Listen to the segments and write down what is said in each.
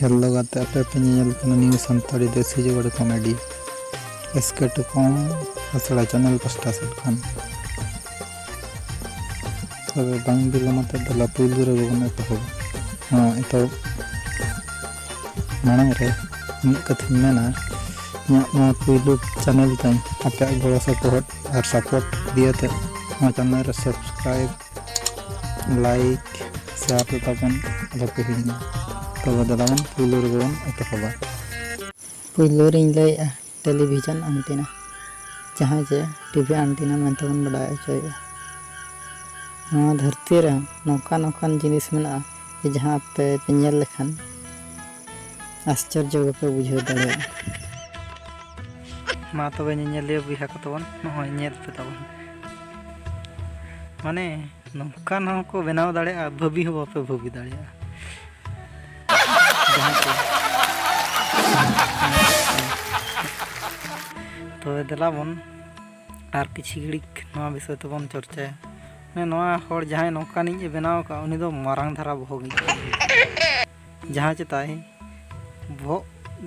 hello गाते आपे पे ᱧᱮᱞ ᱠᱟᱱᱟ न्यू सानताड़ी देसी जोगड़ कॉमेडी एसके कम असड़ा चैनल पास्टा सेट खान तबे बांग बिलमाते दला पुइलु रे बगन एतहब हाँ एतो मांग रे मिद कथि मेना न्या पुइलु चैनल ताई आपे गड़ो सपोर्ट और सपोर्ट दियते हाँ चैनल रे सब्सक्राइब लाइक शेयर ताबन अलग हिना तब दलावन पुइलु रे बगन एतहब पुइलु रे लैया टेलीविजन एंटीना जहाँ जे टीवी एंटीना मेंते बन बड़ा होया नवा धरती रे नौका नौकान जिनिस मेना जहाँ पे पेल लेखान आश्चर्य पे बुझे दाड़े मा तबे ñeñeliya बुहा को तबन नय ñel पे तबन माने नौकान को बनाव दाड़े भाभी हो बापे भाभी दाड़े तो दलाबन और किसी घड़िक नवा विषय तबन चर्चा नवा हर जहाँ नौकानी बनाव का उनी दो मारांग धारा भोग जहाँ चेताय भो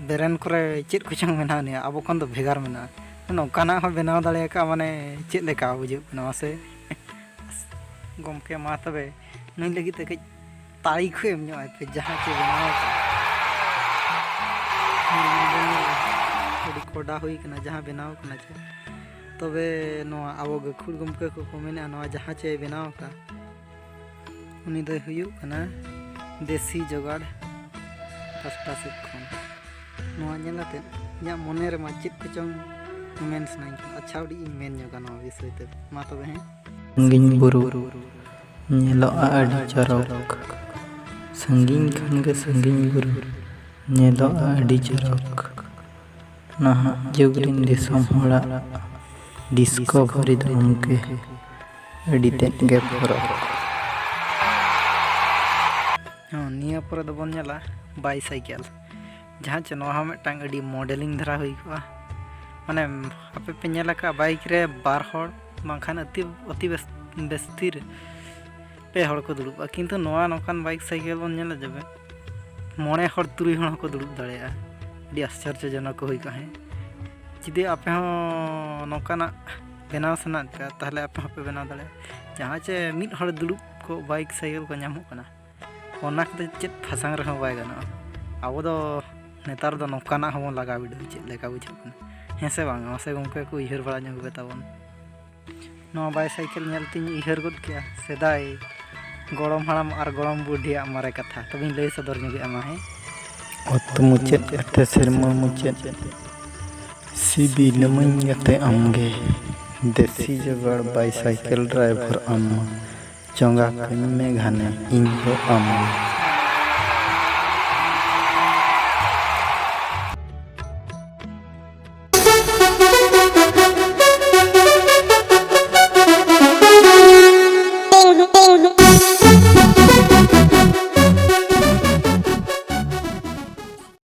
बेरेन करे चेत कुचंग मेना ने अब खन दो भेगार मेना नौकाना हो बनाव दाड़े का माने चेत लेका बुझे नवा से गमके मा तबे नई लगी ते कई तारीख एम नो पे जहाँ के बनाव थोड़ी कोडा हुई कना जहाँ बनाव कना चे तबे नवा अब गखुड़ गमके को मेना नवा जहाँ चे बनाव का उनी दो हुयु कना देसी जोगाड़ पास्टा से खन नवा नेलाते या मने रे मा चित कुचंग मेंस नाइ अच्छा उडी मेन जोगा नवा विषय ते मा तबे हैं संगीन बुरु नेलो आडी चरक संगीन खन के संगीन बुरु नेलो आडी चरक नहा जुगरिन दिसम होला डिस्कवरी धमके आडी तेन गे फरक हाँ निया पर दबन नेला बाइसाइकेल जहाँ चे नवा मिदटांग आडी मॉडलिंग धरा हुई को माने आपे पे नेला का बाइक रे बार हर माखान अति अति बेस्तिर पे हर को दुड़ुबा किंतु नवा नौकान बाइक साइकेल बन नेला जबे मणे हर तुरुई हर को दुड़ुब दाड़ेया आडी आश्चर्यजनक हुई का है जुदी आपे हो नौकाना बनाव सना पे ताहले आपे हो पे बनाव दाड़े जहाँ चे मिद हर दुड़ुब को बाइक साइकेल को नामो कना ओना कते चेत फासांग रह बाय गाना अब दो नेतार दो नौकाना हम लगा बिडो चेत लेका बुझो कना हेसे बांग से गमके को इहर बड़ा ᱧᱚᱜ बेतावन नवा बाइसाइकेल नेलतिन इहर गद किया सेदाय गड़म हाड़ाम और गड़म बुढ़िया मारे कथा तबिन लय सदर ᱧᱚᱜ एमा है अत मुचेत अते शर्मा मुचेत सीबी नमन गते आमगे देसी जोगाड़ बाइसाइकेल ड्राइवर अम्मा चंगा कन में घाने इन हो अम्मा